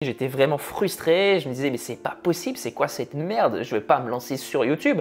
J'étais vraiment frustré, je me disais mais c'est pas possible, c'est quoi cette merde? Je vais pas me lancer sur YouTube.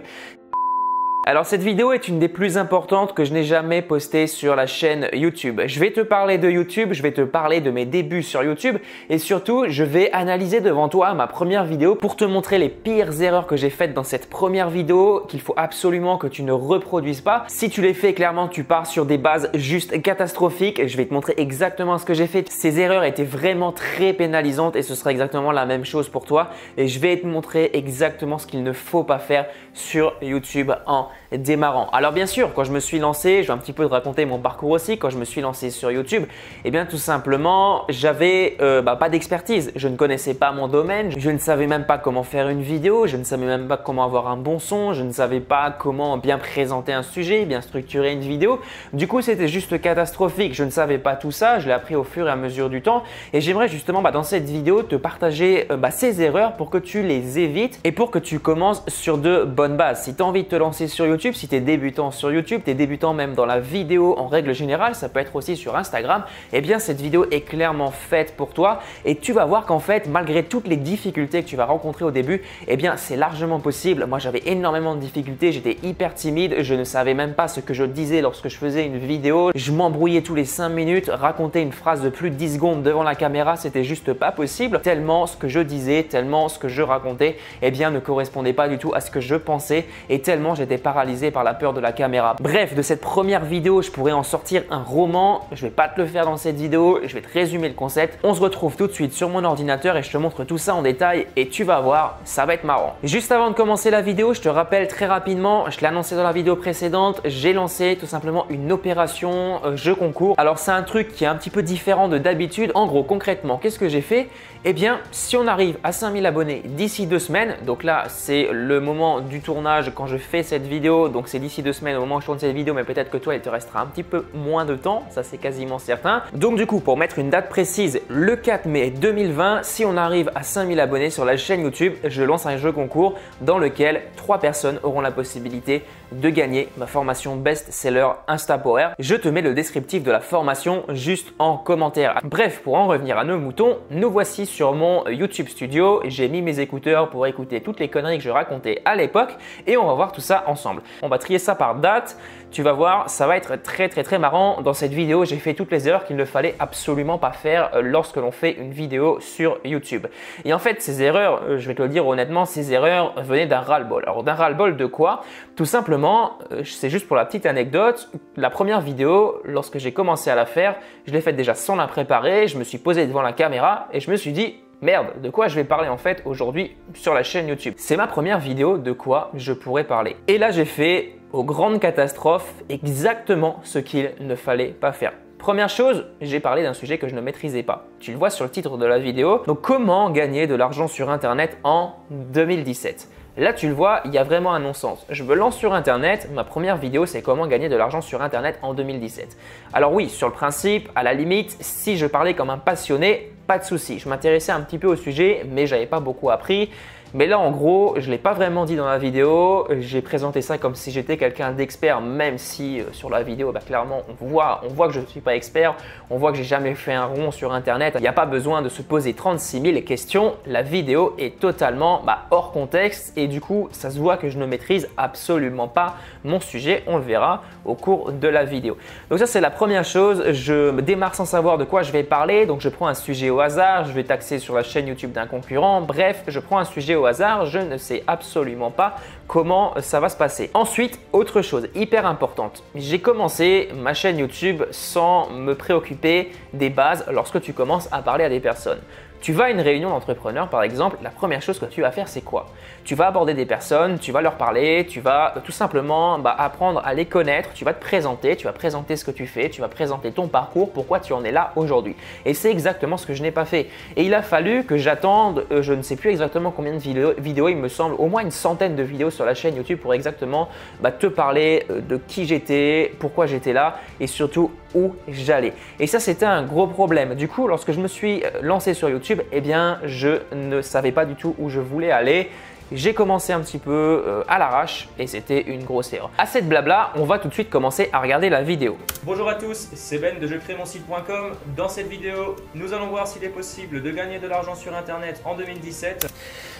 Alors cette vidéo est une des plus importantes que je n'ai jamais postée sur la chaîne YouTube. Je vais te parler de YouTube, je vais te parler de mes débuts sur YouTube et surtout je vais analyser devant toi ma première vidéo pour te montrer les pires erreurs que j'ai faites dans cette première vidéo qu'il faut absolument que tu ne reproduises pas. Si tu les fais, clairement tu pars sur des bases juste catastrophiques. Je vais te montrer exactement ce que j'ai fait. Ces erreurs étaient vraiment très pénalisantes et ce sera exactement la même chose pour toi et je vais te montrer exactement ce qu'il ne faut pas faire sur YouTube en démarrant. Alors bien sûr, quand je me suis lancé, je vais un petit peu te raconter mon parcours aussi. Quand je me suis lancé sur YouTube, eh bien tout simplement, j'avais pas d'expertise. Je ne connaissais pas mon domaine, je ne savais même pas comment faire une vidéo, je ne savais même pas comment avoir un bon son, je ne savais pas comment bien présenter un sujet, bien structurer une vidéo. Du coup, c'était juste catastrophique. Je ne savais pas tout ça, je l'ai appris au fur et à mesure du temps et j'aimerais justement dans cette vidéo te partager ces erreurs pour que tu les évites et pour que tu commences sur de bonnes bases. Si tu as envie de te lancer sur YouTube, si tu es débutant sur YouTube, tu es débutant même dans la vidéo en règle générale, ça peut être aussi sur Instagram, eh bien cette vidéo est clairement faite pour toi et tu vas voir qu'en fait, malgré toutes les difficultés que tu vas rencontrer au début, eh bien c'est largement possible. Moi, j'avais énormément de difficultés, j'étais hyper timide, je ne savais même pas ce que je disais lorsque je faisais une vidéo. Je m'embrouillais tous les 5 minutes, raconter une phrase de plus de 10 secondes devant la caméra, c'était juste pas possible. Tellement ce que je disais, tellement ce que je racontais, eh bien ne correspondait pas du tout à ce que je pensais et tellement j'étais paralysé par la peur de la caméra. Bref, de cette première vidéo, je pourrais en sortir un roman. Je vais pas te le faire dans cette vidéo, je vais te résumer le concept. On se retrouve tout de suite sur mon ordinateur et je te montre tout ça en détail et tu vas voir, ça va être marrant. Juste avant de commencer la vidéo, je te rappelle très rapidement, je l'ai annoncé dans la vidéo précédente, j'ai lancé tout simplement une opération jeu concours. Alors c'est un truc qui est un petit peu différent de d'habitude. En gros, concrètement, qu'est-ce que j'ai fait? Eh bien, si on arrive à 5000 abonnés d'ici 2 semaines, donc là c'est le moment du tournage quand je fais cette vidéo, donc c'est d'ici 2 semaines au moment où je tourne cette vidéo, mais peut-être que toi il te restera un petit peu moins de temps, ça c'est quasiment certain. Donc du coup, pour mettre une date précise, le 4 mai 2020, si on arrive à 5000 abonnés sur la chaîne YouTube, je lance un jeu concours dans lequel 3 personnes auront la possibilité de gagner ma formation best-seller Instapower. Je te mets le descriptif de la formation juste en commentaire. Bref, pour en revenir à nos moutons, nous voici sur mon YouTube Studio. J'ai mis mes écouteurs pour écouter toutes les conneries que je racontais à l'époque et on va voir tout ça ensemble. On va trier ça par date. Tu vas voir, ça va être très marrant. Dans cette vidéo, j'ai fait toutes les erreurs qu'il ne fallait absolument pas faire lorsque l'on fait une vidéo sur YouTube. Et en fait, ces erreurs, je vais te le dire honnêtement, ces erreurs venaient d'un ras-le-bol. Alors d'un ras-le-bol de quoi? Tout simplement, c'est juste pour la petite anecdote, la première vidéo, lorsque j'ai commencé à la faire, je l'ai faite déjà sans la préparer, je me suis posé devant la caméra et je me suis dit merde, de quoi je vais parler en fait aujourd'hui sur la chaîne YouTube? C'est ma première vidéo, de quoi je pourrais parler. Et là, j'ai fait, aux grandes catastrophes, exactement ce qu'il ne fallait pas faire. Première chose, j'ai parlé d'un sujet que je ne maîtrisais pas. Tu le vois sur le titre de la vidéo. Donc, comment gagner de l'argent sur Internet en 2017? Là, tu le vois, il y a vraiment un non-sens. Je me lance sur Internet. Ma première vidéo, c'est comment gagner de l'argent sur Internet en 2017. Alors oui, sur le principe, à la limite, si je parlais comme un passionné, pas de souci. Je m'intéressais un petit peu au sujet, mais j'avais pas beaucoup appris. Mais là, en gros, je ne l'ai pas vraiment dit dans la vidéo. J'ai présenté ça comme si j'étais quelqu'un d'expert, même si sur la vidéo, clairement, on voit que je ne suis pas expert. On voit que j'ai jamais fait un rond sur Internet. Il n'y a pas besoin de se poser 36 000 questions. La vidéo est totalement hors contexte et du coup, ça se voit que je ne maîtrise absolument pas mon sujet. On le verra au cours de la vidéo. Donc ça, c'est la première chose. Je me démarre sans savoir de quoi je vais parler. Donc, je prends un sujet au hasard. Je vais t'axer sur la chaîne YouTube d'un concurrent. Bref, je prends un sujet au hasard, je ne sais absolument pas comment ça va se passer. Ensuite, autre chose hyper importante, j'ai commencé ma chaîne YouTube sans me préoccuper des bases lorsque tu commences à parler à des personnes. Tu vas à une réunion d'entrepreneurs par exemple, la première chose que tu vas faire c'est quoi? Tu vas aborder des personnes, tu vas leur parler, tu vas tout simplement apprendre à les connaître, tu vas te présenter, tu vas présenter ce que tu fais, tu vas présenter ton parcours, pourquoi tu en es là aujourd'hui. Et c'est exactement ce que je n'ai pas fait. Et il a fallu que j'attende, je ne sais plus exactement combien de vidéos, il me semble au moins une centaine de vidéos sur la chaîne YouTube pour exactement te parler de qui j'étais, pourquoi j'étais là et surtout où j'allais. Et ça, c'était un gros problème. Du coup, lorsque je me suis lancé sur YouTube, eh bien, je ne savais pas du tout où je voulais aller. j'ai commencé un petit peu à l'arrache et c'était une grosse erreur. À cette blabla, on va tout de suite commencer à regarder la vidéo. Bonjour à tous, c'est Ben de jecrémonsite.com. Dans cette vidéo, nous allons voir s'il est possible de gagner de l'argent sur internet en 2017.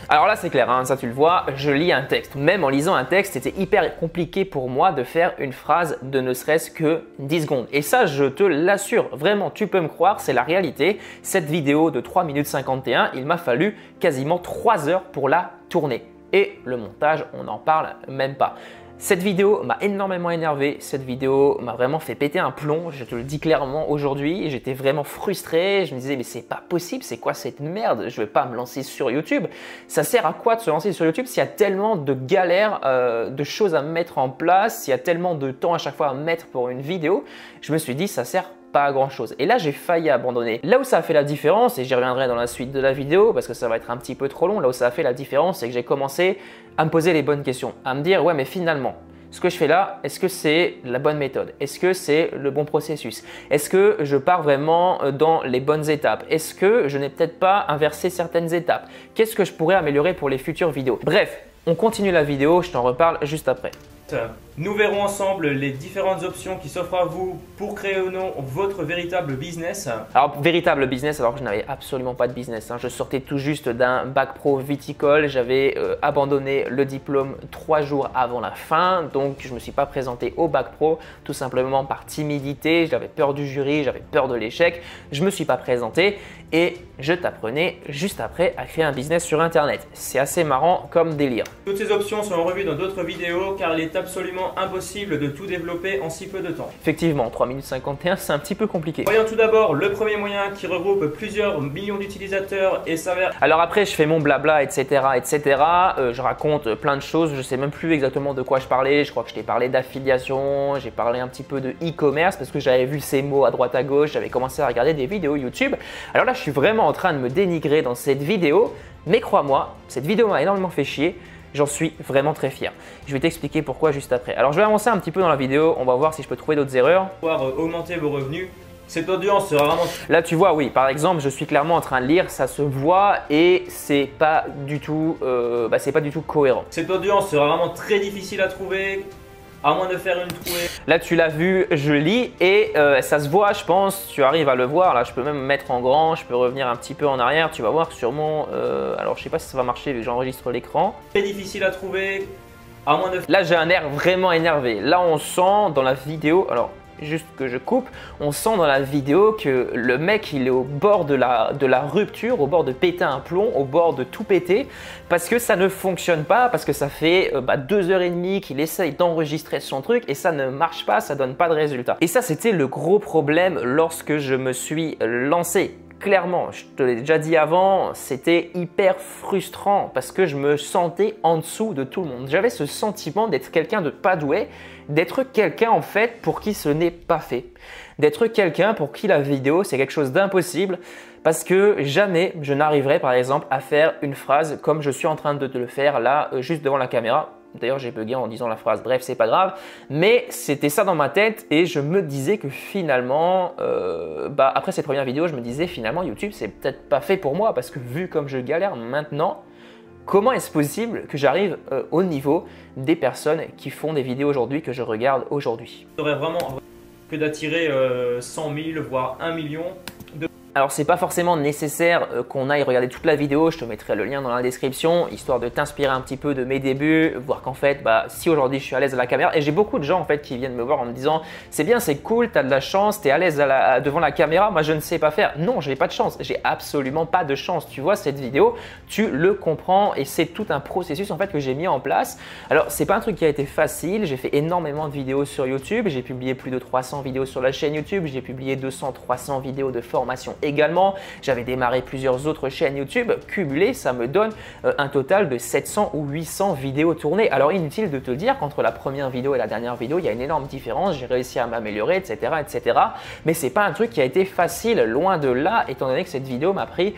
Alors là c'est clair, hein, ça tu le vois, je lis un texte. Même en lisant un texte, c'était hyper compliqué pour moi de faire une phrase de ne serait-ce que 10 secondes. Et ça je te l'assure, vraiment tu peux me croire, c'est la réalité. Cette vidéo de 3 minutes 51, il m'a fallu quasiment 3 heures pour la tourner. Et le montage, on n'en parle même pas. Cette vidéo m'a énormément énervé, cette vidéo m'a vraiment fait péter un plomb, je te le dis clairement aujourd'hui, j'étais vraiment frustré, je me disais mais c'est pas possible, c'est quoi cette merde, je vais pas me lancer sur YouTube. Ça sert à quoi de se lancer sur YouTube s'il y a tellement de galères, de choses à mettre en place, s'il y a tellement de temps à chaque fois à mettre pour une vidéo. Je me suis dit ça sert pas à grand chose. Et là, j'ai failli abandonner. Là où ça a fait la différence, et j'y reviendrai dans la suite de la vidéo parce que ça va être un petit peu trop long, là où ça a fait la différence, c'est que j'ai commencé à me poser les bonnes questions, à me dire ouais mais finalement, ce que je fais là, est-ce que c'est la bonne méthode? Est-ce que c'est le bon processus? Est-ce que je pars vraiment dans les bonnes étapes? Est-ce que je n'ai peut-être pas inversé certaines étapes? Qu'est-ce que je pourrais améliorer pour les futures vidéos? Bref, on continue la vidéo, je t'en reparle juste après. Nous verrons ensemble les différentes options qui s'offrent à vous pour créer ou non votre véritable business. Alors, véritable business, alors que je n'avais absolument pas de business. Hein. Je sortais tout juste d'un bac pro viticole. J'avais abandonné le diplôme 3 jours avant la fin. Donc, je ne me suis pas présenté au bac pro tout simplement par timidité. J'avais peur du jury, j'avais peur de l'échec. Je ne me suis pas présenté et je t'apprenais juste après à créer un business sur Internet. C'est assez marrant comme délire. Toutes ces options sont revues dans d'autres vidéos car il est absolument impossible de tout développer en si peu de temps. Effectivement, 3 minutes 51, c'est un petit peu compliqué. Voyons tout d'abord le premier moyen qui regroupe plusieurs millions d'utilisateurs et s'avère… Alors après, je fais mon blabla, etc. etc. Je raconte plein de choses, je ne sais même plus exactement de quoi je parlais. Je crois que je t'ai parlé d'affiliation, j'ai parlé un petit peu de e-commerce parce que j'avais vu ces mots à droite à gauche, j'avais commencé à regarder des vidéos YouTube. Alors là, je suis vraiment en train de me dénigrer dans cette vidéo, mais crois-moi, cette vidéo m'a énormément fait chier. J'en suis vraiment très fier. Je vais t'expliquer pourquoi juste après. Alors je vais avancer un petit peu dans la vidéo, on va voir si je peux trouver d'autres erreurs. Pour pouvoir augmenter vos revenus, cette audience sera vraiment… Là tu vois, oui, par exemple, je suis clairement en train de lire, ça se voit et c'est pas du tout cohérent. Cette audience sera vraiment très difficile à trouver, à moins de faire une trouée. Là tu l'as vu, je lis et ça se voit, je pense, tu arrives à le voir. Là je peux même me mettre en grand, je peux revenir un petit peu en arrière. Tu vas voir que sur mon… alors je sais pas si ça va marcher vu que j'enregistre l'écran. Très difficile à trouver, à moins de… Là j'ai un air vraiment énervé. Là on sent dans la vidéo… Alors juste que je coupe, on sent dans la vidéo que le mec il est au bord de la rupture, au bord de péter un plomb, au bord de tout péter parce que ça ne fonctionne pas, parce que ça fait 2h30 qu'il essaye d'enregistrer son truc et ça ne marche pas, ça donne pas de résultat. Et ça c'était le gros problème lorsque je me suis lancé. Clairement, je te l'ai déjà dit avant, c'était hyper frustrant parce que je me sentais en dessous de tout le monde. J'avais ce sentiment d'être quelqu'un de pas doué, d'être quelqu'un en fait pour qui ce n'est pas fait. D'être quelqu'un pour qui la vidéo c'est quelque chose d'impossible parce que jamais je n'arriverai par exemple à faire une phrase comme je suis en train de te le faire là juste devant la caméra. D'ailleurs, j'ai bugué en disant la phrase, bref, c'est pas grave. Mais c'était ça dans ma tête et je me disais que finalement, après cette première vidéo, je me disais finalement YouTube, c'est peut-être pas fait pour moi parce que vu comme je galère maintenant, comment est-ce possible que j'arrive au niveau des personnes qui font des vidéos aujourd'hui que je regarde aujourd'hui? Il faudrait vraiment que d'attirer 100 000 voire 1 million de… Alors c'est pas forcément nécessaire qu'on aille regarder toute la vidéo, je te mettrai le lien dans la description, histoire de t'inspirer un petit peu de mes débuts, voir qu'en fait, si aujourd'hui je suis à l'aise à la caméra, et j'ai beaucoup de gens en fait qui viennent me voir en me disant c'est bien, c'est cool, tu as de la chance, tu es à l'aise devant la caméra, moi je ne sais pas faire. Non, j'ai pas de chance, j'ai absolument pas de chance. Tu vois cette vidéo, tu le comprends et c'est tout un processus en fait que j'ai mis en place. Alors c'est pas un truc qui a été facile, j'ai fait énormément de vidéos sur YouTube, j'ai publié plus de 300 vidéos sur la chaîne YouTube, j'ai publié 200-300 vidéos de formation également. J'avais démarré plusieurs autres chaînes YouTube. Cumulé, ça me donne un total de 700 ou 800 vidéos tournées. Alors inutile de te dire qu'entre la première vidéo et la dernière vidéo, il y a une énorme différence. J'ai réussi à m'améliorer, etc., etc. Mais c'est pas un truc qui a été facile, loin de là, étant donné que cette vidéo m'a pris,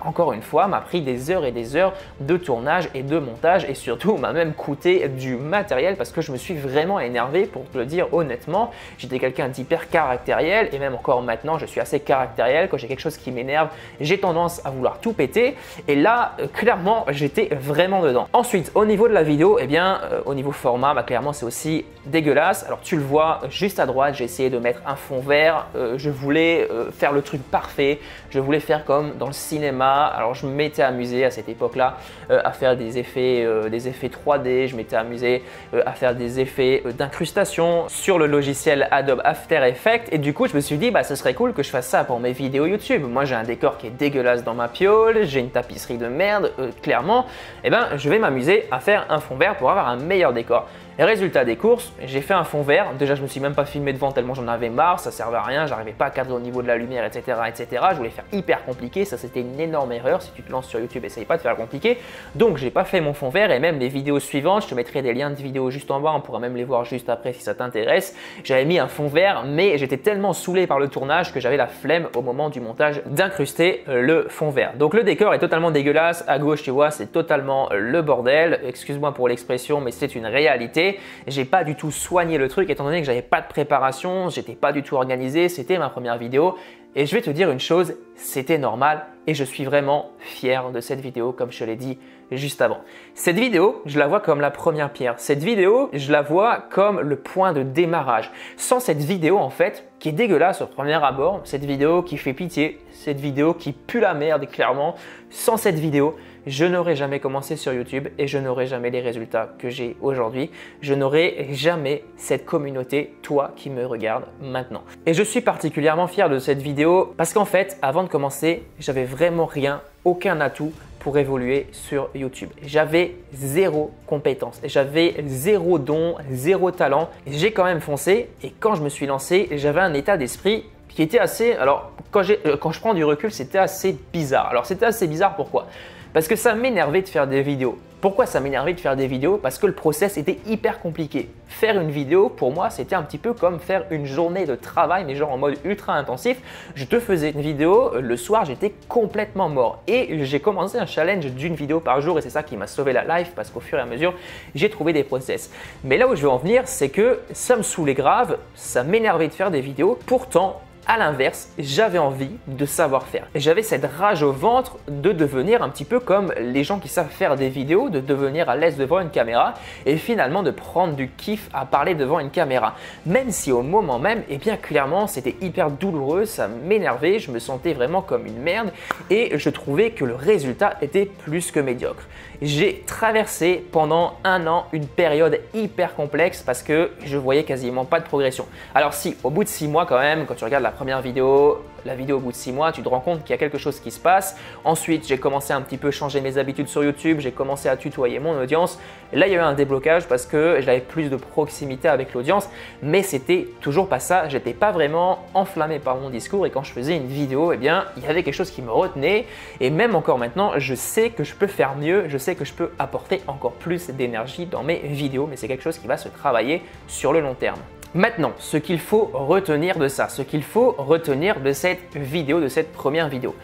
encore une fois, m'a pris des heures et des heures de tournage et de montage et surtout m'a même coûté du matériel parce que je me suis vraiment énervé, pour te le dire honnêtement. J'étais quelqu'un d'hyper caractériel et même encore maintenant, je suis assez caractériel. quand j'ai quelque chose qui m'énerve, j'ai tendance à vouloir tout péter. Et là, clairement, j'étais vraiment dedans. Ensuite, au niveau de la vidéo, eh bien, au niveau format, clairement, c'est aussi dégueulasse. Alors, tu le vois juste à droite, j'ai essayé de mettre un fond vert. Je voulais faire le truc parfait. Je voulais faire comme dans le cinéma. Alors, je m'étais amusé à cette époque-là à faire des effets 3D. Je m'étais amusé à faire des effets d'incrustation sur le logiciel Adobe After Effects. Et du coup, je me suis dit, bah, ce serait cool que je fasse ça pour mes vidéos YouTube. Moi, j'ai un décor qui est dégueulasse dans ma piole, j'ai une tapisserie de merde, clairement. Eh ben, je vais m'amuser à faire un fond vert pour avoir un meilleur décor. Et résultat des courses, j'ai fait un fond vert. Déjà, je me suis même pas filmé devant tellement j'en avais marre, ça servait à rien, j'arrivais pas à cadrer au niveau de la lumière, etc., etc. Je voulais faire hyper compliqué, ça c'était une énorme erreur. Si tu te lances sur YouTube, essaye pas de faire compliqué. Donc, j'ai pas fait mon fond vert et même les vidéos suivantes, je te mettrai des liens de vidéos juste en bas, on pourra même les voir juste après si ça t'intéresse. J'avais mis un fond vert, mais j'étais tellement saoulé par le tournage que j'avais la flemme au moment du montage d'incruster le fond vert. Donc, le décor est totalement dégueulasse. À gauche, tu vois, c'est totalement le bordel. Excuse-moi pour l'expression, mais c'est une réalité. J'ai pas du tout soigné le truc étant donné que j'avais pas de préparation, j'étais pas du tout organisé, c'était ma première vidéo. Et je vais te dire une chose, c'était normal et je suis vraiment fier de cette vidéo comme je te l'ai dit juste avant. Cette vidéo, je la vois comme la première pierre. Cette vidéo, je la vois comme le point de démarrage. Sans cette vidéo en fait, qui est dégueulasse au premier abord, cette vidéo qui fait pitié, cette vidéo qui pue la merde clairement, sans cette vidéo, je n'aurais jamais commencé sur YouTube et je n'aurais jamais les résultats que j'ai aujourd'hui. Je n'aurais jamais cette communauté, toi qui me regardes maintenant. Et je suis particulièrement fier de cette vidéo parce qu'en fait, avant de commencer, j'avais vraiment rien, aucun atout pour évoluer sur YouTube. J'avais zéro compétence, j'avais zéro don, zéro talent. J'ai quand même foncé et quand je me suis lancé, j'avais un état d'esprit qui était assez… Alors, quand je prends du recul, c'était assez bizarre. Alors, c'était assez bizarre pourquoi ? Parce que ça m'énervait de faire des vidéos. Pourquoi ça m'énervait de faire des vidéos? Parce que le process était hyper compliqué. Faire une vidéo, pour moi, c'était un petit peu comme faire une journée de travail, mais genre en mode ultra intensif. Je te faisais une vidéo, le soir, j'étais complètement mort. Et j'ai commencé un challenge d'une vidéo par jour et c'est ça qui m'a sauvé la life parce qu'au fur et à mesure, j'ai trouvé des process. Mais là où je veux en venir, c'est que ça me saoulait grave, ça m'énervait de faire des vidéos. Pourtant, à l'inverse, j'avais envie de savoir faire. J'avais cette rage au ventre de devenir un petit peu comme les gens qui savent faire des vidéos, de devenir à l'aise devant une caméra et finalement de prendre du kiff à parler devant une caméra. Même si au moment même, eh bien clairement, c'était hyper douloureux, ça m'énervait, je me sentais vraiment comme une merde et je trouvais que le résultat était plus que médiocre. J'ai traversé pendant un an une période hyper complexe parce que je voyais quasiment pas de progression. Alors si, au bout de 6 mois quand même, quand tu regardes la première vidéo, la vidéo au bout de 6 mois, tu te rends compte qu'il y a quelque chose qui se passe. Ensuite, j'ai commencé un petit peu changer mes habitudes sur YouTube, j'ai commencé à tutoyer mon audience. Et là, il y a eu un déblocage parce que j'avais plus de proximité avec l'audience, mais c'était toujours pas ça. J'étais pas vraiment enflammé par mon discours et quand je faisais une vidéo, eh bien, il y avait quelque chose qui me retenait. Et même encore maintenant, je sais que je peux faire mieux, je sais que je peux apporter encore plus d'énergie dans mes vidéos, mais c'est quelque chose qui va se travailler sur le long terme. Maintenant, ce qu'il faut retenir de ça, ce qu'il faut retenir de cette vidéo, de cette première vidéo.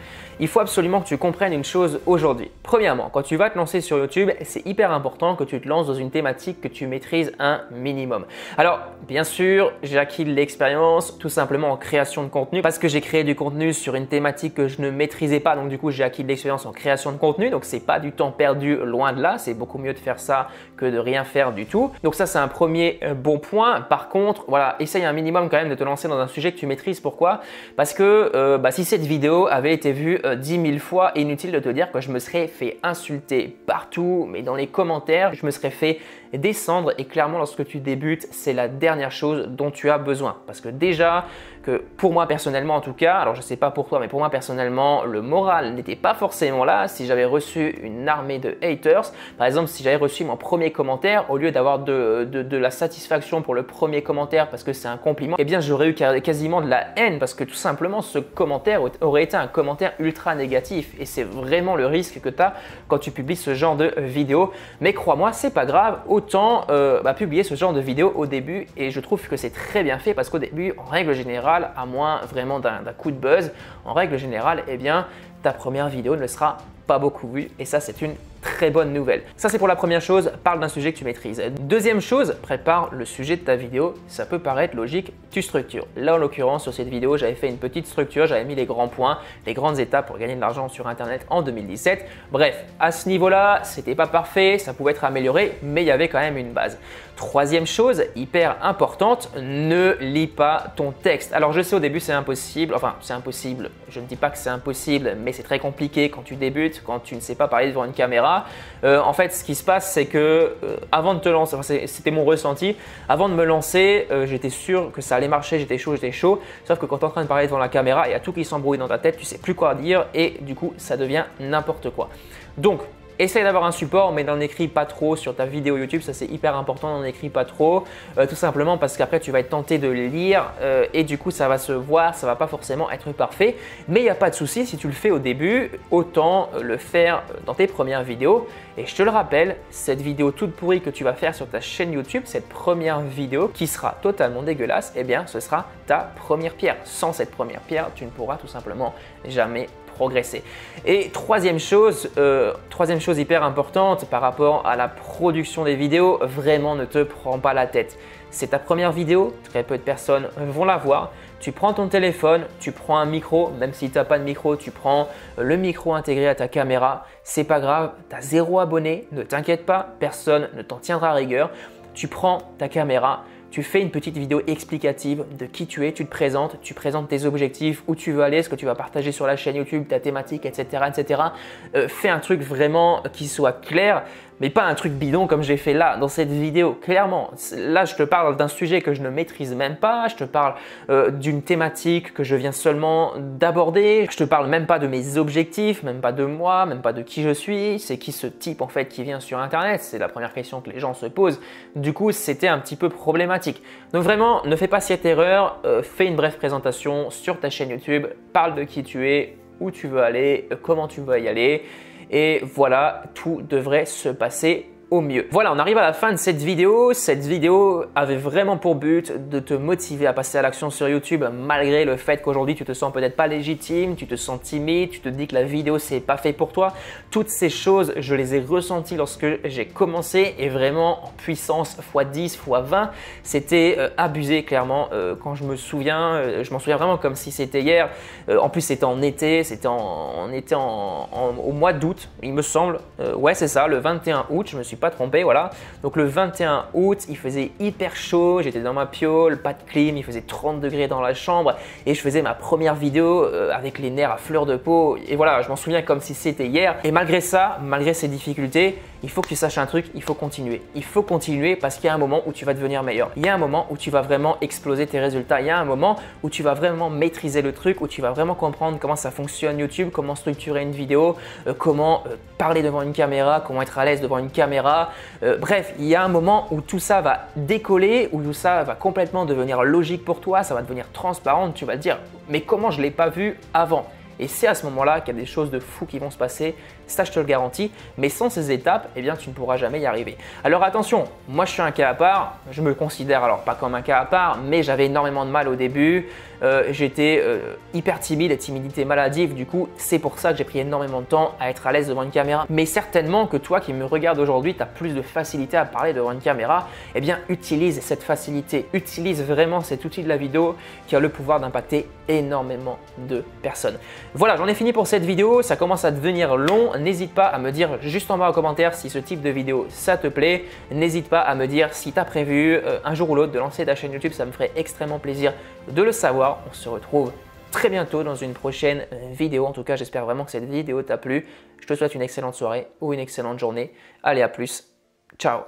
Il faut absolument que tu comprennes une chose aujourd'hui. Premièrement, quand tu vas te lancer sur YouTube, c'est hyper important que tu te lances dans une thématique que tu maîtrises un minimum. Alors, bien sûr, j'ai acquis de l'expérience tout simplement en création de contenu parce que j'ai créé du contenu sur une thématique que je ne maîtrisais pas. Donc, du coup, j'ai acquis de l'expérience en création de contenu. Donc, c'est pas du temps perdu, loin de là. C'est beaucoup mieux de faire ça que de rien faire du tout. Donc, ça, c'est un premier bon point. Par contre, voilà, essaye un minimum quand même de te lancer dans un sujet que tu maîtrises. Pourquoi? Parce que si cette vidéo avait été vue 10 000 fois, inutile de te dire que je me serais fait insulter partout, mais dans les commentaires, je me serais fait descendre et clairement lorsque tu débutes, c'est la dernière chose dont tu as besoin. Parce que déjà, que pour moi personnellement en tout cas, alors je sais pas pour toi, mais pour moi personnellement, le moral n'était pas forcément là. Si j'avais reçu une armée de haters, par exemple si j'avais reçu mon premier commentaire, au lieu d'avoir de la satisfaction pour le premier commentaire parce que c'est un compliment, eh bien j'aurais eu quasiment de la haine parce que tout simplement ce commentaire aurait été un commentaire ultra négatif et c'est vraiment le risque que tu as quand tu publies ce genre de vidéo. Mais crois-moi, c'est pas grave, autant publier ce genre de vidéo au début et je trouve que c'est très bien fait parce qu'au début, en règle générale, à moins vraiment d'un coup de buzz, en règle générale, eh bien, ta première vidéo ne sera pas beaucoup vue et ça, c'est une très bonne nouvelle. Ça, c'est pour la première chose, parle d'un sujet que tu maîtrises. Deuxième chose, prépare le sujet de ta vidéo. Ça peut paraître logique, tu structures. Là, en l'occurrence, sur cette vidéo, j'avais fait une petite structure, j'avais mis les grands points, les grandes étapes pour gagner de l'argent sur Internet en 2017. Bref, à ce niveau-là, c'était pas parfait, ça pouvait être amélioré, mais il y avait quand même une base. Troisième chose, hyper importante, ne lis pas ton texte. Alors je sais au début c'est impossible, enfin c'est impossible, je ne dis pas que c'est impossible, mais c'est très compliqué quand tu débutes, quand tu ne sais pas parler devant une caméra. En fait ce qui se passe c'est que avant de te lancer, enfin, c'était mon ressenti, avant de me lancer j'étais sûr que ça allait marcher, j'étais chaud, sauf que quand tu es en train de parler devant la caméra, il y a tout qui s'embrouille dans ta tête, tu sais plus quoi dire et du coup ça devient n'importe quoi. Donc essaye d'avoir un support, mais n'en écris pas trop sur ta vidéo YouTube, ça c'est hyper important, n'en écris pas trop, tout simplement parce qu'après tu vas être tenté de lire et du coup ça va se voir, ça va pas forcément être parfait. Mais il n'y a pas de souci, si tu le fais au début, autant le faire dans tes premières vidéos. Et je te le rappelle, cette vidéo toute pourrie que tu vas faire sur ta chaîne YouTube, cette première vidéo qui sera totalement dégueulasse, eh bien ce sera ta première pierre. Sans cette première pierre, tu ne pourras tout simplement jamais progresser. Et troisième chose hyper importante par rapport à la production des vidéos, vraiment ne te prends pas la tête. C'est ta première vidéo, très peu de personnes vont la voir. Tu prends ton téléphone, tu prends un micro, même si tu n'as pas de micro, tu prends le micro intégré à ta caméra. C'est pas grave, tu as 0 abonnés, ne t'inquiète pas, personne ne t'en tiendra à rigueur. Tu prends ta caméra, tu fais une petite vidéo explicative de qui tu es, tu présentes tes objectifs, où tu veux aller, ce que tu vas partager sur la chaîne YouTube, ta thématique, etc. etc. Fais un truc vraiment qui soit clair, mais pas un truc bidon comme j'ai fait là dans cette vidéo. Clairement, là je te parle d'un sujet que je ne maîtrise même pas, je te parle d'une thématique que je viens seulement d'aborder, je te parle même pas de mes objectifs, même pas de moi, même pas de qui je suis, c'est qui ce type en fait qui vient sur Internet, c'est la première question que les gens se posent. Du coup, c'était un petit peu problématique. Donc vraiment, ne fais pas cette erreur, fais une brève présentation sur ta chaîne YouTube, parle de qui tu es, où tu veux aller, comment tu veux y aller. Et voilà, tout devrait se passer au mieux. Voilà, on arrive à la fin de cette vidéo. Cette vidéo avait vraiment pour but de te motiver à passer à l'action sur YouTube malgré le fait qu'aujourd'hui tu te sens peut-être pas légitime, tu te sens timide, tu te dis que la vidéo c'est pas fait pour toi. Toutes ces choses, je les ai ressenties lorsque j'ai commencé et vraiment en puissance x10, x20. C'était abusé clairement quand je m'en souviens vraiment comme si c'était hier. En plus c'était en été, au mois d'août il me semble. Ouais c'est ça, le 21 août, je me suis pas trompé, voilà. Donc le 21 août, il faisait hyper chaud, j'étais dans ma piole, pas de clim, il faisait 30 degrés dans la chambre et je faisais ma première vidéo avec les nerfs à fleur de peau et voilà, je m'en souviens comme si c'était hier. Et malgré ça, malgré ces difficultés, il faut que tu saches un truc, il faut continuer. Il faut continuer parce qu'il y a un moment où tu vas devenir meilleur. Il y a un moment où tu vas vraiment exploser tes résultats. Il y a un moment où tu vas vraiment maîtriser le truc, où tu vas vraiment comprendre comment ça fonctionne YouTube, comment structurer une vidéo, comment parler devant une caméra, comment être à l'aise devant une caméra. Bref, il y a un moment où tout ça va décoller, où tout ça va complètement devenir logique pour toi, ça va devenir transparent. Tu vas te dire « mais comment je ne l'ai pas vu avant ?» Et c'est à ce moment-là qu'il y a des choses de fou qui vont se passer, ça je te le garantis, mais sans ces étapes, eh bien tu ne pourras jamais y arriver. Alors attention, moi je suis un cas à part, je me considère alors pas comme un cas à part, mais j'avais énormément de mal au début, j'étais hyper timide, timidité maladive, du coup c'est pour ça que j'ai pris énormément de temps à être à l'aise devant une caméra. Mais certainement que toi qui me regardes aujourd'hui, tu as plus de facilité à parler devant une caméra, eh bien utilise cette facilité, utilise vraiment cet outil de la vidéo qui a le pouvoir d'impacter énormément de personnes. Voilà, j'en ai fini pour cette vidéo, ça commence à devenir long. N'hésite pas à me dire juste en bas en commentaire si ce type de vidéo ça te plaît. N'hésite pas à me dire si tu as prévu un jour ou l'autre de lancer ta chaîne YouTube, ça me ferait extrêmement plaisir de le savoir. On se retrouve très bientôt dans une prochaine vidéo. En tout cas, j'espère vraiment que cette vidéo t'a plu. Je te souhaite une excellente soirée ou une excellente journée. Allez, à plus. Ciao.